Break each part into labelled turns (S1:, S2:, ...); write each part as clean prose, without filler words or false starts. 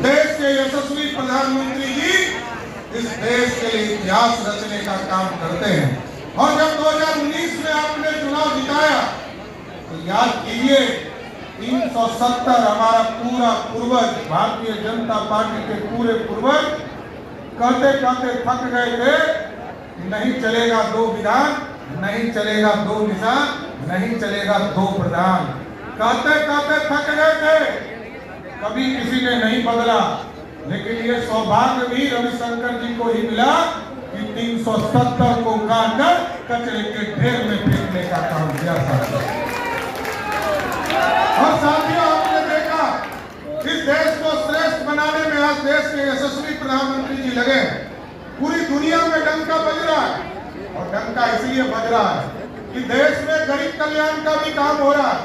S1: देश के यशस्वी प्रधानमंत्री जी इस देश के लिए इतिहास रचने का काम करते हैं। और जब 2019 में आपने चुनाव जिताया तो याद कीजिए 370 हमारा पूरा पूर्वज भारतीय जनता पार्टी के पूरे पूर्वज कहते कहते थक गए थे, नहीं चलेगा 2 विधान, नहीं चलेगा 2 निशान, नहीं चलेगा 2 प्रधान। कहते कहते थक गए थे, कभी किसी ने नहीं बदला। लेकिन ये सौभाग्य भी रविशंकर जी को ही मिला कि 370 को काटकर कचरे के ढेर में फेंकने का काम किया साथियों। और साथियों आपने देखा इस देश को श्रेष्ठ बनाने में आज देश के यशस्वी प्रधानमंत्री जी लगे। पूरी दुनिया में डंका बज रहा है और डंका इसलिए बज रहा है कि देश में गरीब कल्याण का भी काम हो रहा है,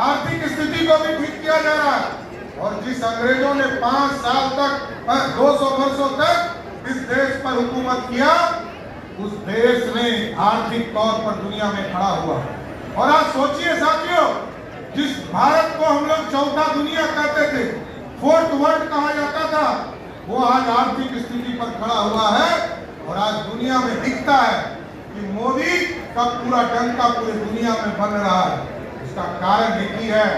S1: आर्थिक स्थिति को भी ठीक किया जा रहा है। और जिस अंग्रेजों ने 5 साल तक 200 वर्षों तक इस देश पर हुकूमत किया, उस देश ने आर्थिक तौर पर दुनिया में खड़ा हुआ। और आज सोचिए साथियों, जिस भारत को हम लोग चौथा दुनिया कहते थे, 4th वर्ल्ड कहा जाता था, वो आज आर्थिक स्थिति पर खड़ा हुआ है। और आज दुनिया में दिखता है कि मोदी का पूरा डंका पूरी दुनिया में बन रहा है। इसका कारण एक ही है,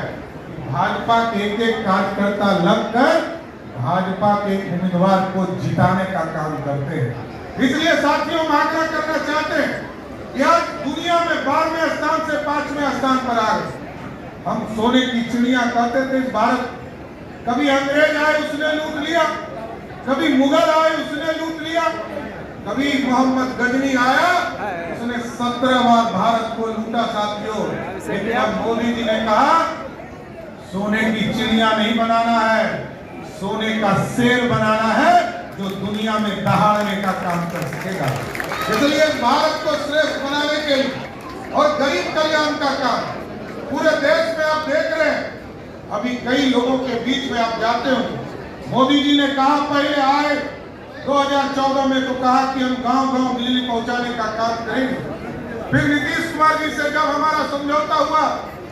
S1: भाजपा के एक कार्यकर्ता लगकर भाजपा के उम्मीदवार को जिताने का काम करते हैं। इसलिए साथियों हम आग्रह करना चाहते हैं कि आज दुनिया में 12वें स्थान से 5वें स्थान पर आ गए। हम सोने की चिड़िया कहते थे इस भारत। कभी अंग्रेज आए उसने लूट लिया, कभी मुगल आए उसने लूट लिया, कभी मोहम्मद गजनी आया उसने 17 बार भारत को लूटा साथियों। लेकिन अब मोदी जी ने कहा सोने की चिड़िया नहीं बनाना है, सोने का शेर बनाना है जो दुनिया में दहाड़ने का काम कर सकेगा। इसलिए भारत को श्रेष्ठ बनाने के लिए और गरीब कल्याण का काम पूरे देश में आप देख रहे हैं। अभी कई लोगों के बीच में आप जाते हो, मोदी जी ने कहा पहले आए 2014 में तो कहा कि हम गांव-गांव बिजली पहुंचाने का काम करेंगे। फिर नीतीश कुमार जी से जब हमारा समझौता हुआ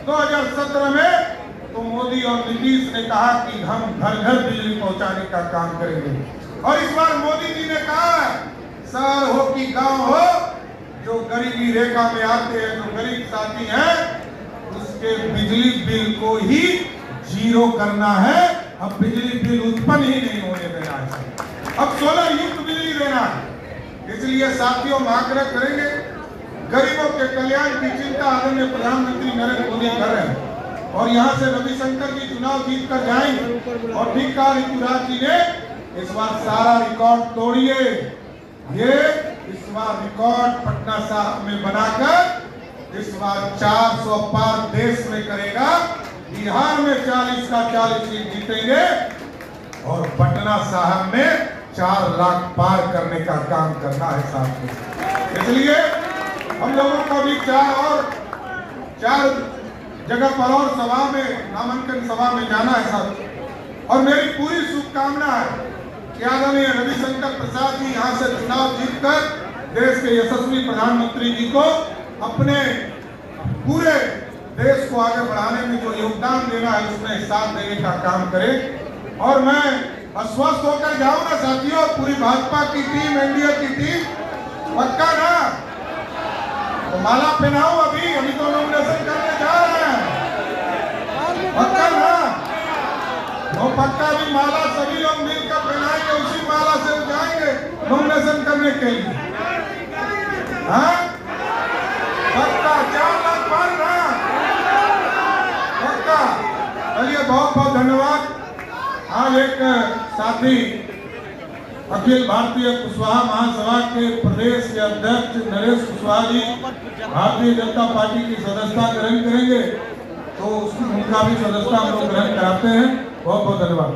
S1: 2017 में, तो मोदी और नीतीश ने कहा कि हम घर घर बिजली पहुंचाने का काम करेंगे। और इस बार मोदी जी ने कहा शहर हो कि गांव हो, जो गरीबी रेखा में आते हैं, जो गरीब साथी हैं, उसके बिजली बिल को ही 0 करना है। अब बिजली बिल उत्पन्न ही नहीं होने देना है, अब सोलर युक्त बिजली देना है। इसलिए साथियों हम आग्रह करेंगे, गरीबों के कल्याण की चिंता आदरणीय प्रधानमंत्री नरेंद्र मोदी कर रहे हैं। और यहाँ से रविशंकर जी चुनाव जीत कर जाएंगे। और ठीक कहा ऋतुराज जी ने, इस बार सारा रिकॉर्ड तोड़िए। ये इस बार रिकॉर्ड पटना साहब में बनाकर इस बार 400 पार देश में करेगा। बिहार में 40 का 40 सीट जीतेंगे और पटना साहब में 4 लाख पार करने का काम करना है साथियों। इसलिए हम लोगों को भी 4 जगह पर और सभा में, नामांकन सभा में जाना है साहब। और मेरी पूरी शुभकामना है कि आदरणीय रविशंकर प्रसाद जी यहाँ से चुनाव जीतकर देश के यशस्वी प्रधानमंत्री जी को अपने पूरे देश को आगे बढ़ाने में जो योगदान देना है उसमें साथ देने का काम करें। और मैं आश्वस्त होकर जाऊँ ना साथियों, पूरी भाजपा की टीम, एनडीए की टीम, पक्का ना? तो माला पहनाओ, अभी तो नॉमिनेशन करने जा रहे हैं, पक्का ना? वो पक्का भी माला सभी लोग मिलकर पहनाएंगे, उसी माला से जाएंगे नॉमिनेशन करने के लिए। हाँ पक्का 4 लाख पार ना? पक्का। चलिए बहुत बहुत धन्यवाद। आज एक साथी अखिल भारतीय कुशवाहा महासभा के प्रदेश के अध्यक्ष नरेश कुशवाहा जी भारतीय जनता पार्टी की सदस्यता ग्रहण करेंगे, तो उनका भी सदस्यता हम लोग ग्रहण कराते हैं। बहुत बहुत धन्यवाद।